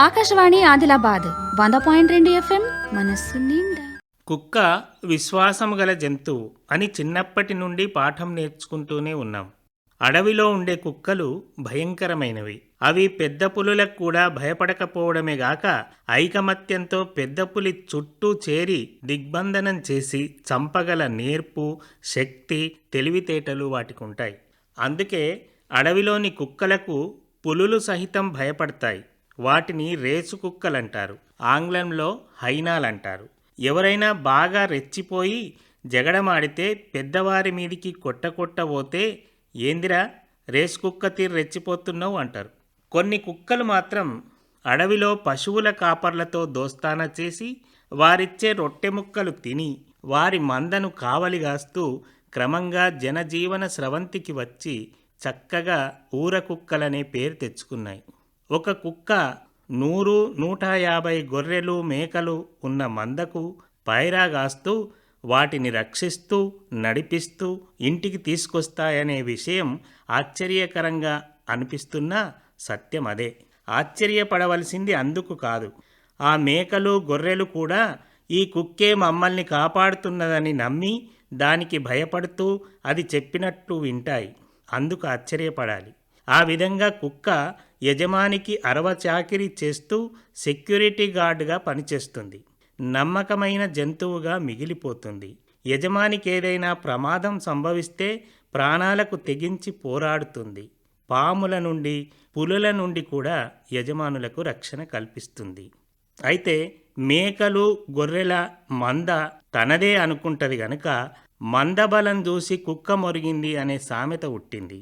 Akashvani Adilabad 100.2 FM మనస్సు నిండా. కుక్క విశ్వాసం గల జంతువు అని చిన్నప్పటి నుండి పాఠం నేర్చుకుంటూనే ఉన్నాం. అడవిలో ఉండే కుక్కలు భయంకరమైనవి. అవి పెద్ద పులులకు కూడా భయపడకపోవడమే గాక ఐకమత్యంతో పెద్ద పులి చుట్టూ చేరి దిగ్బంధనం చేసి చంపగల నేర్పు, శక్తి, తెలివితేటలు వాటికుంటాయి. అందుకే అడవిలోని కుక్కలకు పులులు సహితం భయపడతాయి. వాటిని రేసు కుక్కలంటారు. ఆంగ్లంలో హైనాలంటారు. ఎవరైనా బాగా రెచ్చిపోయి జగడమాడితే పెద్దవారి మీదికి కొట్టబోతే ఏందిరా రేసు కుక్క తీరు రెచ్చిపోతున్నావు అంటారు. కొన్ని కుక్కలు మాత్రం అడవిలో పశువుల కాపర్లతో దోస్తానా చేసి వారిచ్చే రొట్టె ముక్కలు తిని వారి మందను కావలిగాస్తూ క్రమంగా జనజీవన స్రవంతికి వచ్చి చక్కగా ఊర కుక్కలనే పేరు తెచ్చుకున్నాయి. ఒక కుక్క 100-150 గొర్రెలు మేకలు ఉన్న మందకు పైరాగాస్తూ వాటిని రక్షిస్తూ నడిపిస్తూ ఇంటికి తీసుకొస్తాయనే విషయం ఆశ్చర్యకరంగా అనిపిస్తున్నా సత్యం అదే. ఆశ్చర్యపడవలసింది అందుకు కాదు. ఆ మేకలు గొర్రెలు కూడా ఈ కుక్కే మమ్మల్ని కాపాడుతున్నదని నమ్మి దానికి భయపడుతూ అది చెప్పినట్టు వింటాయి. అందుకు ఆశ్చర్యపడాలి. ఆ విధంగా కుక్క యజమానికి అరవచాకిరీ చేస్తూ సెక్యూరిటీ గార్డుగా పనిచేస్తుంది. నమ్మకమైన జంతువుగా మిగిలిపోతుంది. యజమానికి ఏదైనా ప్రమాదం సంభవిస్తే ప్రాణాలకు తెగించి పోరాడుతుంది. పాముల నుండి పులుల నుండి కూడా యజమానులకు రక్షణ కల్పిస్తుంది. అయితే మేకలు గొర్రెల మంద తనదే అనుకుంటది గనుక మందబలం చూసి కుక్క మొరిగింది అనే సామెత పుట్టింది.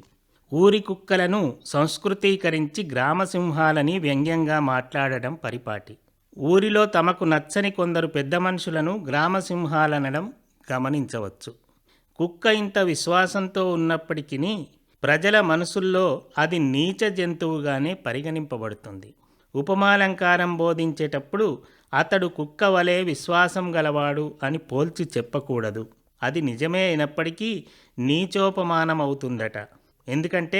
ఊరి కుక్కలను సంస్కృతీకరించి గ్రామసింహాలని వ్యంగ్యంగా మాట్లాడడం పరిపాటి. ఊరిలో తమకు నచ్చని కొందరు పెద్ద మనుషులను గ్రామసింహాలనడం గమనించవచ్చు. కుక్క ఇంత విశ్వాసంతో ఉన్నప్పటికీ ప్రజల మనసుల్లో అది నీచ జంతువుగానే పరిగణింపబడుతుంది. ఉపమాలంకారం బోధించేటప్పుడు అతడు కుక్క వలె విశ్వాసం గలవాడు అని పోల్చి చెప్పకూడదు. అది నిజమే అయినప్పటికీ నీచోపమానమవుతుందట. ఎందుకంటే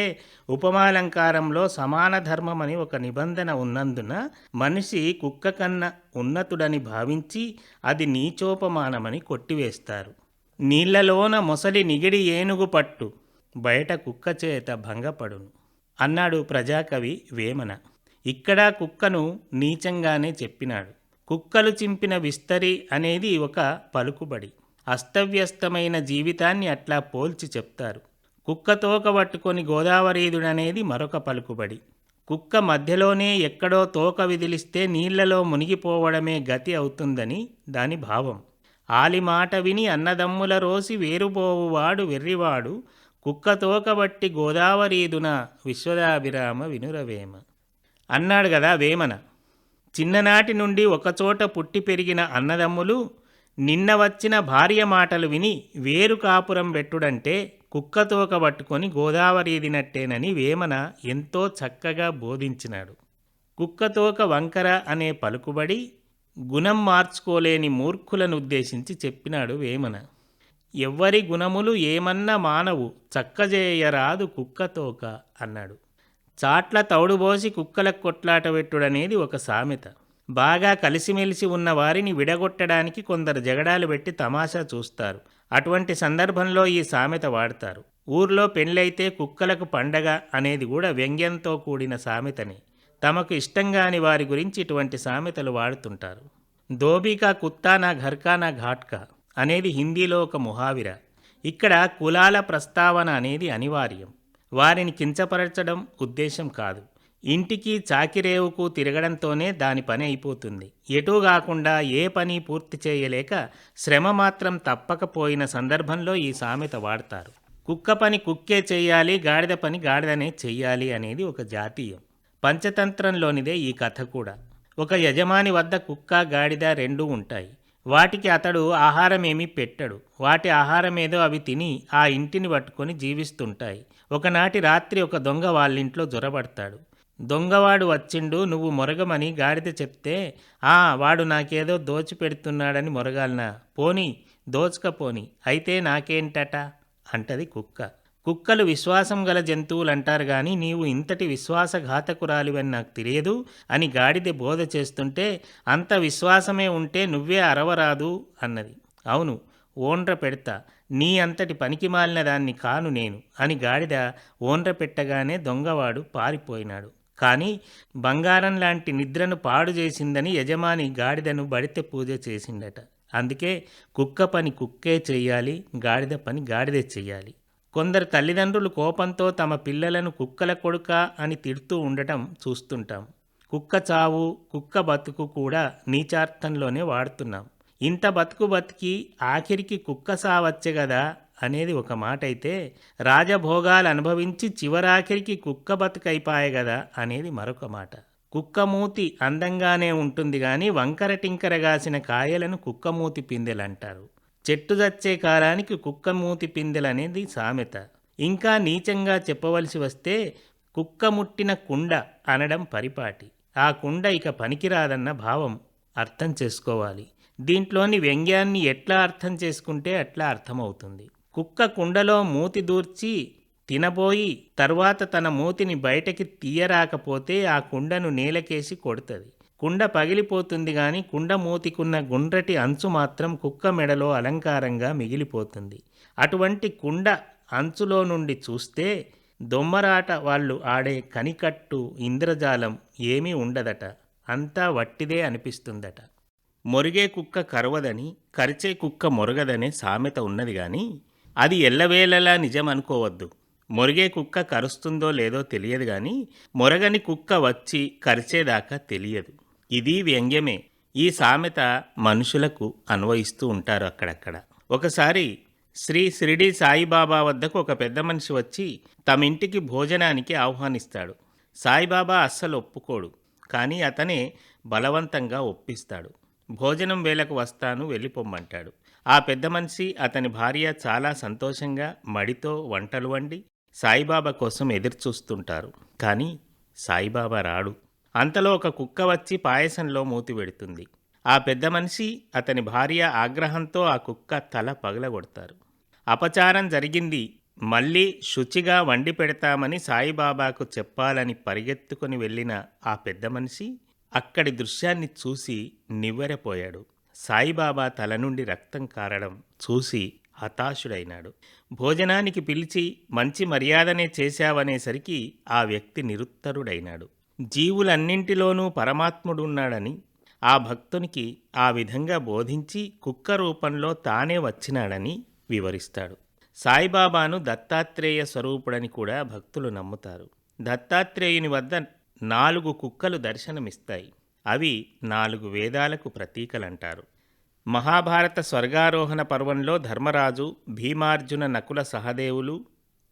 ఉపమాలంకారంలో సమాన ధర్మం అని ఒక నిబంధన ఉన్నందున మనిషి కుక్క కన్నా ఉన్నతుడని భావించి అది నీచోపమానమని కొట్టివేస్తారు. నీళ్లలోన మొసలి నిగిడి ఏనుగు పట్టు బయట కుక్క చేత భంగపడును అన్నాడు ప్రజాకవి వేమన. ఇక్కడ కుక్కను నీచంగానే చెప్పినాడు. కుక్కలు చింపిన విస్తరి అనేది ఒక పలుకుబడి. అస్తవ్యస్తమైన జీవితాన్ని అట్లా పోల్చి చెప్తారు. కుక్క తోక పట్టుకొని గోదావరీదుడనేది మరొక పలుకుబడి. కుక్క మధ్యలోనే ఎక్కడో తోక విదిలిస్తే నీళ్లలో మునిగిపోవడమే గతి అవుతుందని దాని భావం. ఆలిమాట విని అన్నదమ్ముల రోసి వేరుబోవువాడు వెర్రివాడు కుక్క తోక బట్టి గోదావరీదున విశ్వదాభిరామ వినురవేమ అన్నాడు గదా వేమన. చిన్ననాటి నుండి ఒకచోట పుట్టి పెరిగిన అన్నదమ్ములు నిన్న వచ్చిన భార్య మాటలు విని వేరు కాపురం పెట్టుడంటే కుక్కతోక పట్టుకొని గోదావరీదినట్టేనని వేమన ఎంతో చక్కగా బోధించినాడు. కుక్కతోక వంకర అనే పలుకుబడి గుణం మార్చుకోలేని మూర్ఖులను ఉద్దేశించి చెప్పినాడు వేమన. ఎవ్వరి గుణములు ఏమన్నా మానవు చక్కజేయరాదు కుక్కతోక అన్నాడు. చాట్ల తౌడుబోసి కుక్కలకు కొట్లాట పెట్టుడనేది ఒక సామెత. బాగా కలిసిమెలిసి ఉన్న వారిని విడగొట్టడానికి కొందరు జగడాలు పెట్టి తమాషా చూస్తారు. అటువంటి సందర్భంలో ఈ సామెత వాడతారు. ఊర్లో పెళ్ళైతే కుక్కలకు పండగ అనేది కూడా వ్యంగ్యంతో కూడిన సామెతని. తమకు ఇష్టంగాని వారి గురించి ఇటువంటి సామెతలు వాడుతుంటారు. దోబీకా కుత్తా నా ఘర్కా నా ఘాట్కా అనేది హిందీలో ఒక ముహావిర. ఇక్కడ కులాల ప్రస్తావన అనేది అనివార్యం. వారిని కించపరచడం ఉద్దేశం కాదు. ఇంటికి చాకిరేవుకు తిరగడంతోనే దాని పని అయిపోతుంది. ఎటూ కాకుండా ఏ పని పూర్తి చేయలేక శ్రమ మాత్రం తప్పకపోయిన సందర్భంలో ఈ సామెత వాడతారు. కుక్క పని కుక్కే చెయ్యాలి, గాడిద పని గాడిదనే చెయ్యాలి అనేది ఒక జాతీయం. పంచతంత్రంలోనిదే ఈ కథ కూడా. ఒక యజమాని వద్ద కుక్క గాడిద రెండూ ఉంటాయి. వాటికి అతడు ఆహారం ఏమీ పెట్టడు. వాటి ఆహారమేదో అవి తిని ఆ ఇంటిని పట్టుకొని జీవిస్తుంటాయి. ఒకనాటి రాత్రి ఒక దొంగ వాళ్ళింట్లో జొరబడతాడు. దొంగవాడు వచ్చిండు, నువ్వు మొరగమని గాడిద చెప్తే వాడు నాకేదో దోచిపెడుతున్నాడని మొరగాలనా, పోనీ దోచకపోని అయితే నాకేంటట అంటది కుక్క. కుక్కలు విశ్వాసం గల జంతువులంటారు గాని నీవు ఇంతటి విశ్వాసఘాతకురాలివని నాకు తెలియదు అని గాడిద బోధ చేస్తుంటే, అంత విశ్వాసమే ఉంటే నువ్వే అరవరాదు అన్నది. అవును, ఓండ్ర పెడతా, నీ అంతటి పనికిమాలిన దాన్ని కాను నేను అని గాడిద ఓండ్ర పెట్టగానే దొంగవాడు పారిపోయినాడు. కానీ బంగారం లాంటి నిద్రను పాడు చేసిందని యజమాని గాడిదను బడితె పూజ చేసిండట. అందుకే కుక్క పని కుక్కే చెయ్యాలి, గాడిద పని గాడిదే చెయ్యాలి. కొందరు తల్లిదండ్రులు కోపంతో తమ పిల్లలను కుక్కల కొడుక అని తిడుతూ ఉండటం చూస్తుంటాం. కుక్క చావు, కుక్క బతుకు కూడా నీచార్థంలోనే వాడుతున్నాం. ఇంత బతుకు బతికి ఆఖరికి కుక్క సావచ్చే గదా అనేది ఒక మాట అయితే, రాజభోగాలు అనుభవించి చివరాఖరికి కుక్క బతుకైపాయే గదా అనేది మరొక మాట. కుక్కమూతి అందంగానే ఉంటుంది గాని వంకర టింకరగాసిన కాయలను కుక్కమూతి పిందెలంటారు. చెట్టు చచ్చే కాలానికి కుక్కమూతి పిందెలనేది సామెత. ఇంకా నీచంగా చెప్పవలసి వస్తే కుక్క ముట్టిన కుండ అనడం పరిపాటి. ఆ కుండ ఇక పనికిరాదన్న భావం అర్థం చేసుకోవాలి. దీంట్లోని వ్యంగ్యాన్ని ఎట్లా అర్థం చేసుకుంటే అట్లా అర్థమవుతుంది. కుక్క కుండలో మూతి దూర్చి తినబోయి తర్వాత తన మూతిని బయటకి తీయరాకపోతే ఆ కుండను నేలకేసి కొడుతుంది. కుండ పగిలిపోతుంది గాని కుండ మూతికున్న గుండ్రటి అంచు మాత్రం కుక్క మెడలో అలంకారంగా మిగిలిపోతుంది. అటువంటి కుండ అంచులో నుండి చూస్తే దొమ్మరాట వాళ్ళు ఆడే కనికట్టు ఇంద్రజాలం ఏమీ ఉండదట. అంతా వట్టిదే అనిపిస్తుందట. మొరిగే కుక్క కరవదని, కరిచే కుక్క మొరగదనే సామెత ఉన్నది గాని అది ఎల్లవేళలా నిజం అనుకోవద్దు. మొరిగే కుక్క కరుస్తుందో లేదో తెలియదు గాని మొరగని కుక్క వచ్చి కరిచేదాకా తెలియదు. ఇది వ్యంగ్యమే. ఈ సామెత మనుషులకు అన్వయిస్తూ ఉంటారు అక్కడక్కడ. ఒకసారి శ్రీ షిరిడి సాయిబాబా వద్దకు ఒక పెద్ద మనిషి వచ్చి తమ ఇంటికి భోజనానికి ఆహ్వానిస్తాడు. సాయిబాబా అస్సలు ఒప్పుకోడు, కానీ అతనే బలవంతంగా ఒప్పిస్తాడు. భోజనం వేళకు వస్తాను, వెళ్ళిపోమ్మంటాడు. ఆ పెద్ద మనిషి అతని భార్య చాలా సంతోషంగా మడితో వంటలు వండి సాయిబాబా కోసం ఎదురుచూస్తుంటారు. కానీ సాయిబాబా రాడు. అంతలో ఒక కుక్క వచ్చి పాయసంలో మూతి పెడుతుంది. ఆ పెద్ద మనిషి అతని భార్య ఆగ్రహంతో ఆ కుక్క తల పగలగొడతారు. అపచారం జరిగింది, మళ్ళీ శుచిగా వండి పెడతామని సాయిబాబాకు చెప్పాలని పరిగెత్తుకుని వెళ్ళిన ఆ పెద్ద మనిషి అక్కడి దృశ్యాన్ని చూసి నివ్వెరపోయాడు. సాయిబాబా తల నుండి రక్తం కారడం చూసి హతాశుడైనాడు. భోజనానికి పిలిచి మంచి మర్యాదనే చేశావనేసరికి ఆ వ్యక్తి నిరుత్తరుడైనాడు. జీవులన్నింటిలోనూ పరమాత్ముడున్నాడని ఆ భక్తునికి ఆ విధంగా బోధించి కుక్క రూపంలో తానే వచ్చినాడని వివరిస్తాడు. సాయిబాబాను దత్తాత్రేయ స్వరూపుడని కూడా భక్తులు నమ్ముతారు. దత్తాత్రేయుని వద్ద 4 కుక్కలు దర్శనమిస్తాయి. అవి 4 వేదాలకు ప్రతీకలంటారు. మహాభారత స్వర్గారోహణ పర్వంలో ధర్మరాజు, భీమార్జున, నకుల సహదేవులు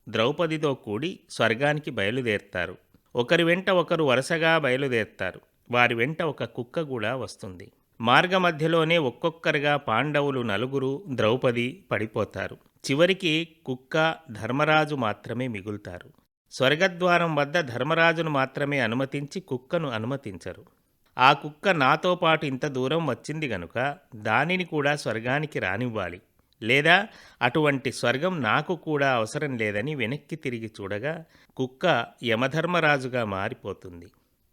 ద్రౌపదితో కూడి స్వర్గానికి బయలుదేరతారు. ఒకరి వెంట ఒకరు వరుసగా బయలుదేరతారు. వారి వెంట ఒక కుక్క కూడా వస్తుంది. మార్గమధ్యలోనే ఒక్కొక్కరుగా పాండవులు 4, ద్రౌపది పడిపోతారు. చివరికి కుక్క, ధర్మరాజు మాత్రమే మిగులుతారు. స్వర్గద్వారం వద్ద ధర్మరాజును మాత్రమే అనుమతించి కుక్కను అనుమతించరు. ఆ కుక్క నాతో పాటు ఇంత దూరం వచ్చింది గనుక దానిని కూడా స్వర్గానికి రానివ్వాలి, లేదా అటువంటి స్వర్గం నాకు కూడా అవసరం లేదని వెనక్కి తిరిగి చూడగా కుక్క యమధర్మరాజుగా మారిపోతుంది.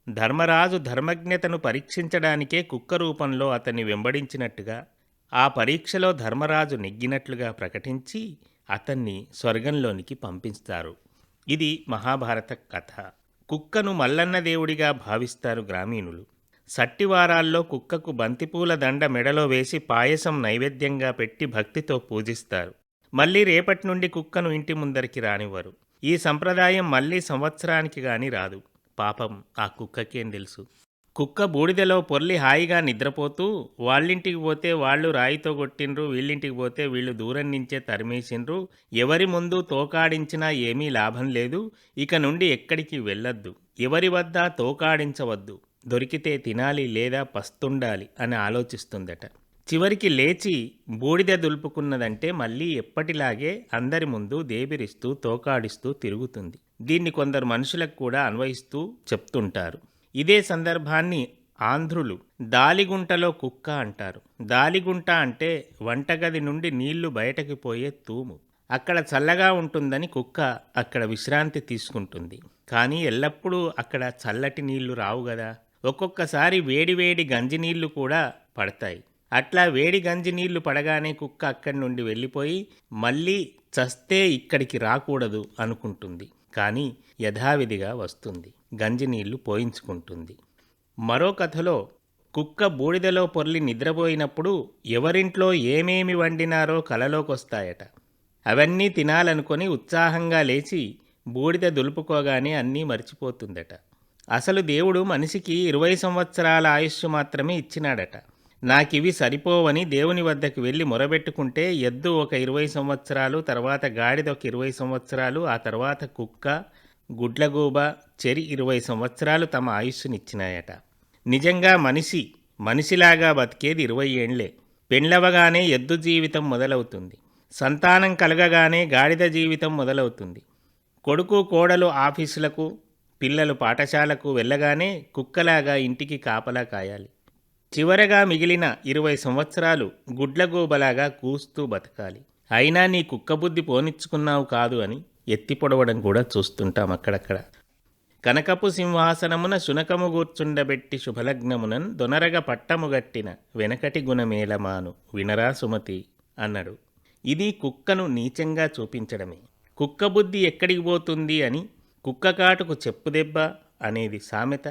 ధర్మరాజు ధర్మజ్ఞతను పరీక్షించడానికే కుక్క రూపంలో అతన్ని వెంబడించినట్టుగా, ఆ పరీక్షలో ధర్మరాజు నెగ్గినట్లుగా ప్రకటించి అతన్ని స్వర్గంలోనికి పంపిస్తారు. ఇది మహాభారత కథ. కుక్కను మల్లన్న దేవుడిగా భావిస్తారు గ్రామీణులు. సట్టివారాల్లో కుక్కకు బంతిపూల దండ మెడలో వేసి పాయసం నైవేద్యంగా పెట్టి భక్తితో పూజిస్తారు. మళ్ళీ రేపటి నుండి కుక్కను ఇంటి ముందరికి రానివ్వరు. ఈ సంప్రదాయం మళ్ళీ సంవత్సరానికి గాని రాదు. పాపం ఆ కుక్కకేం తెలుసు. కుక్క బూడిదలో పొర్లి హాయిగా నిద్రపోతూ వాళ్ళింటికి పోతే వాళ్ళు రాయితో కొట్టిండ్రు, వీళ్ళింటికి పోతే వీళ్ళు దూరం నుంచే తరిమేసిండ్రు, ఎవరి ముందు తోకాడించినా ఏమీ లాభం లేదు, ఇక నుండి ఎక్కడికి వెళ్ళొద్దు, ఎవరి వద్ద తోకాడించవద్దు, దొరికితే తినాలి లేదా పస్తుండాలి అని ఆలోచిస్తుందట. చివరికి లేచి బూడిద దులుపుకున్నదంటే మళ్ళీ ఎప్పటిలాగే అందరి ముందు దేబిరిస్తూ తోకాడిస్తూ తిరుగుతుంది. దీన్ని కొందరు మనుషులకు కూడా అన్వయిస్తూ చెప్తుంటారు. ఇదే సందర్భాన్ని ఆంధ్రులు దాలిగుంటలో కుక్క అంటారు. దాలిగుంట అంటే వంటగది నుండి నీళ్లు బయటకు పోయే తూము. అక్కడ చల్లగా ఉంటుందని కుక్క అక్కడ విశ్రాంతి తీసుకుంటుంది. కానీ ఎల్లప్పుడూ అక్కడ చల్లటి నీళ్లు రావు గదా! ఒక్కొక్కసారి వేడి వేడి గంజి నీళ్లు కూడా పడతాయి. అట్లా వేడి గంజి నీళ్లు పడగానే కుక్క అక్కడి నుండి వెళ్ళిపోయి మళ్ళీ చస్తే ఇక్కడికి రాకూడదు అనుకుంటుంది. కానీ యథావిధిగా వస్తుంది. గంజి నీళ్లు పోయించుకుంటుంది. మరో కథలో కుక్క బూడిదలో పొర్లి నిద్రపోయినప్పుడు ఎవరింట్లో ఏమేమి వండినారో కలలోకొస్తాయట. అవన్నీ తినాలనుకొని ఉత్సాహంగా లేచి బూడిద దులుపుకోగానే అన్నీ మర్చిపోతుందట. అసలు దేవుడు మనిషికి 20 సంవత్సరాల ఆయుష్షు మాత్రమే ఇచ్చినాడట. నాకివి సరిపోవని దేవుని వద్దకు వెళ్ళి మొరబెట్టుకుంటే ఎద్దు ఒక 20 సంవత్సరాలు, తర్వాత గాడిద ఒక 20 సంవత్సరాలు, ఆ తర్వాత కుక్క, గుడ్లగూబ, చెరి 20 సంవత్సరాలు తమ ఆయుష్షునిచ్చినాయట. నిజంగా మనిషిలాగా బతికేది 20 ఏండ్లే. పెండ్లవగానే ఎద్దు జీవితం మొదలవుతుంది. సంతానం కలగగానే గాడిద జీవితం మొదలవుతుంది. కొడుకు కోడలు ఆఫీసులకు, పిల్లలు పాఠశాలకు వెళ్ళగానే కుక్కలాగా ఇంటికి కాపలా కాయాలి. చివరగా మిగిలిన 20 సంవత్సరాలు గుడ్లగూబలాగా కూస్తూ బతకాలి. అయినా నీ కుక్కబుద్ధి పోనిచ్చుకున్నావు కాదు అని ఎత్తి పొడవడం కూడా చూస్తుంటాం అక్కడక్కడ. కనకపు సింహాసనమున శునకము గూర్చుండబెట్టి శుభలగ్నమునన్ దొనరగ పట్టముగట్టిన వెనకటి గుణమేలమాను వినరా సుమతి అన్నాడు. ఇది కుక్కను నీచంగా చూపించడమే. కుక్క బుద్ధి ఎక్కడికి పోతుంది అని కుక్కకాటుకు చెప్పుదెబ్బ అనేది సామెత.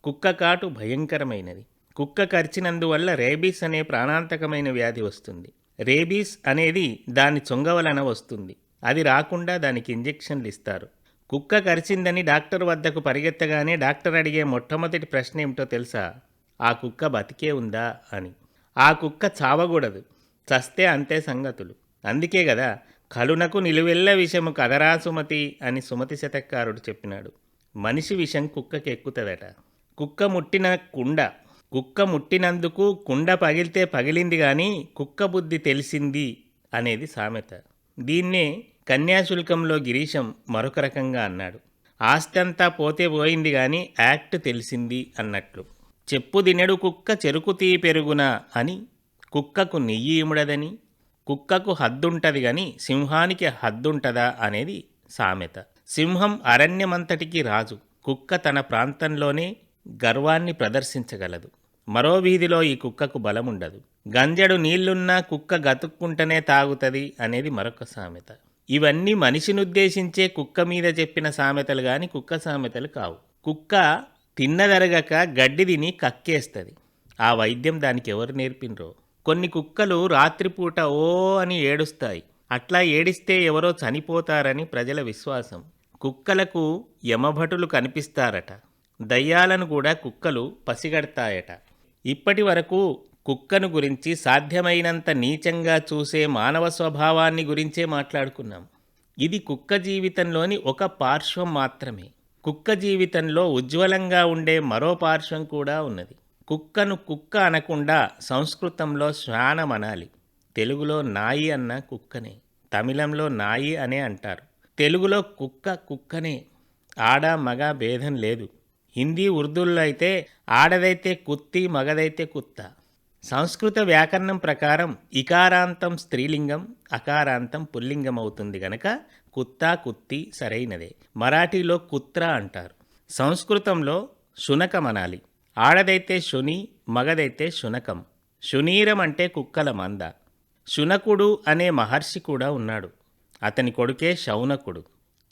కుక్కకాటు భయంకరమైనది. కుక్క కరిచినందువల్ల రేబీస్ అనే ప్రాణాంతకమైన వ్యాధి వస్తుంది. రేబీస్ అనేది దాని చొంగ వలన వస్తుంది. అది రాకుండా దానికి ఇంజెక్షన్లు ఇస్తారు. కుక్క కరిచిందని డాక్టర్ వద్దకు పరిగెత్తగానే డాక్టర్ అడిగే మొట్టమొదటి ప్రశ్న ఏమిటో తెలుసా? ఆ కుక్క బతికే ఉందా అని. ఆ కుక్క చావకూడదు. చస్తే అంతే సంగతులు. అందుకే కదా కలునకు నిలువెల్ల విషము కదరా సుమతి అని సుమతి శతకారుడు చెప్పినాడు. మనిషి విషం కుక్కకి ఎక్కుతుందట. కుక్క ముట్టినందుకు కుండ పగిలితే పగిలింది కానీ కుక్క బుద్ధి తెలిసింది అనేది సామెత. దీన్నే కన్యాశుల్కంలో గిరీశం మరొక రకంగా అన్నాడు. ఆస్తంతా పోతే పోయింది కానీ యాక్ట్ తెలిసింది అన్నట్లు. చెప్పు దినెడు కుక్క చెరుకు తీ పెరుగున అని కుక్కకు నెయ్యి ఇముడదని, కుక్కకు హద్దుంటది గాని సింహానికి హద్దుంటదా అనేది సామెత. సింహం అరణ్యమంతటికి రాజు. కుక్క తన ప్రాంతంలోనే గర్వాన్ని ప్రదర్శించగలదు. మరో వీధిలో ఈ కుక్కకు బలముండదు. గంజడు నీళ్లున్నా కుక్క గతుక్కుంటనే తాగుతుంది అనేది మరొక సామెత. ఇవన్నీ మనిషినుద్దేశించే కుక్క మీద చెప్పిన సామెతలు గాని కుక్క సామెతలు కావు. కుక్క తిన్నదరగక గడ్డి తిని కక్కేస్తుంది. ఆ వైద్యం దానికి ఎవరు నేర్పినరో. కొన్ని కుక్కలు రాత్రిపూట ఓ అని ఏడుస్తాయి. అట్లా ఏడిస్తే ఎవరో చనిపోతారని ప్రజల విశ్వాసం. కుక్కలకు యమభటులు కనిపిస్తారట. దయ్యాలను కూడా కుక్కలు పసిగడతాయట. ఇప్పటి వరకు కుక్కను గురించి సాధ్యమైనంత నీచంగా చూసే మానవ స్వభావాన్ని గురించే మాట్లాడుకున్నాం. ఇది కుక్క జీవితంలోని ఒక పార్శ్వం మాత్రమే. కుక్క జీవితంలో ఉజ్వలంగా ఉండే మరో పార్శ్వం కూడా ఉన్నది. కుక్కను కుక్క అనకుండా సంస్కృతంలో శ్వానం అనాలి. తెలుగులో నాయి అన్న కుక్కనే. తమిళంలో నాయి అనే అంటారు. తెలుగులో కుక్క కుక్కనే. ఆడ మగ భేదం లేదు. హిందీ ఉర్దూల్లో అయితే ఆడదైతే కుత్తి, మగదైతే కుత్త. సంస్కృత వ్యాకరణం ప్రకారం ఇకారాంతం స్త్రీలింగం, అకారాంతం పుల్లింగం అవుతుంది గనక కుత్తా కుత్తి సరైనదే. మరాఠీలో కుత్ర అంటారు. సంస్కృతంలో శునకం అనాలి. ఆడదైతే శుని, మగదైతే శునకం. శునీరం అంటే కుక్కల మంద. శునకుడు అనే మహర్షి కూడా ఉన్నాడు. అతని కొడుకే శౌనకుడు.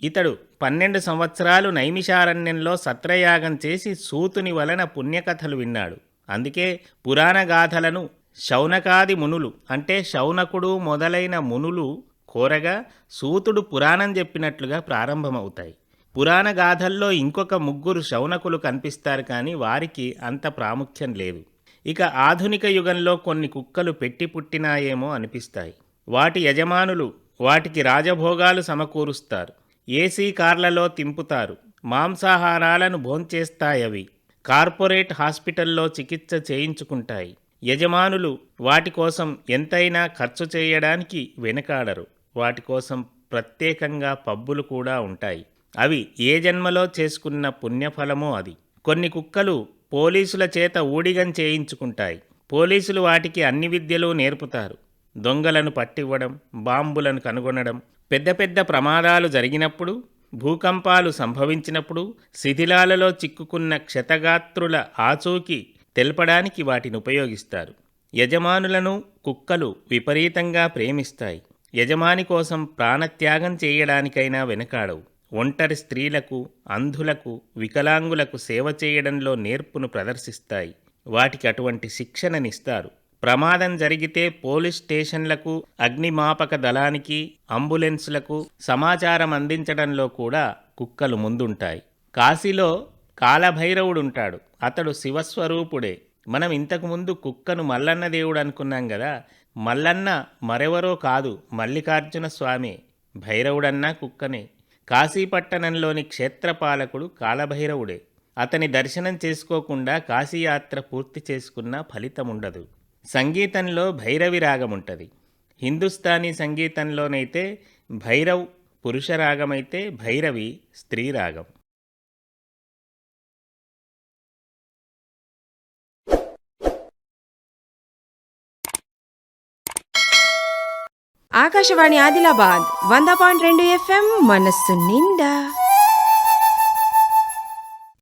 ఇతడు 12 సంవత్సరాలు నైమిషారణ్యంలో సత్రయాగం చేసి సూతుని వలన పుణ్యకథలు విన్నాడు. అందుకే పురాణ గాథలను శౌనకాది మునులు అంటే శౌనకుడు మొదలైన మునులు కోరగా సూతుడు పురాణం చెప్పినట్లుగా ప్రారంభమవుతాయి. పురాణ గాథల్లో ఇంకొక 3 శౌనకులు కనిపిస్తారు కానీ వారికి అంత ప్రాముఖ్యం లేదు. ఇక ఆధునిక యుగంలో కొన్ని కుక్కలు పెట్టి పుట్టినాయేమో అనిపిస్తాయి. వాటి యజమానులు వాటికి రాజభోగాలు సమకూరుస్తారు. ఏసీ కార్లలో తింపుతారు. మాంసాహారాలను భోంచేస్తాయవి. కార్పొరేట్ హాస్పిటల్లో చికిత్స చేయించుకుంటాయి. యజమానులు వాటి కోసం ఎంతైనా ఖర్చు చేయడానికి వెనకాడరు. వాటి కోసం ప్రత్యేకంగా పబ్బులు కూడా ఉంటాయి. అవి ఏ జన్మలో చేసుకున్న పుణ్యఫలమో అది. కొన్ని కుక్కలు పోలీసుల చేత ఊడిగం చేయించుకుంటాయి. పోలీసులు వాటికి అన్ని విద్యలు నేర్పుతారు. దొంగలను పట్టివ్వడం, బాంబులను కనుగొనడం, పెద్ద పెద్ద ప్రమాదాలు జరిగినప్పుడు, భూకంపాలు సంభవించినప్పుడు, శిథిలాలలో చిక్కుకున్న క్షతగాత్రుల ఆచూకీ తెలపడానికి వాటిని ఉపయోగిస్తారు. యజమానులను కుక్కలు విపరీతంగా ప్రేమిస్తాయి. యజమాని కోసం ప్రాణత్యాగం చేయడానికైనా వెనకాడవు. ఒంటరి స్త్రీలకు, అంధులకు, వికలాంగులకు సేవ చేయడంలో నేర్పును ప్రదర్శిస్తాయి. వాటికి అటువంటి శిక్షణనిస్తారు. ప్రమాదం జరిగితే పోలీస్ స్టేషన్లకు, అగ్నిమాపక దళానికి, అంబులెన్సులకు సమాచారం అందించడంలో కూడా కుక్కలు ముందుంటాయి. కాశీలో కాలభైరవుడుంటాడు. అతడు శివస్వరూపుడే. మనం ఇంతకుముందు కుక్కను మల్లన్న దేవుడు అనుకున్నాం కదా. మల్లన్న మరెవరో కాదు, మల్లికార్జున స్వామి. భైరవుడన్నా కుక్కనే. కాశీపట్టణంలోని క్షేత్రపాలకుడు కాలభైరవుడే. అతని దర్శనం చేసుకోకుండా కాశీయాత్ర పూర్తి చేసుకున్న ఫలితముండదు. సంగీతంలో భైరవి రాగం ఉంటుంది. హిందుస్థానీ సంగీతంలోనైతే భైరవ్ పురుష రాగమైతే భైరవి స్త్రీ రాగం. ఆకాశవాణి ఆదిలాబాద్ 100.2 FM మనస్సు నిండా.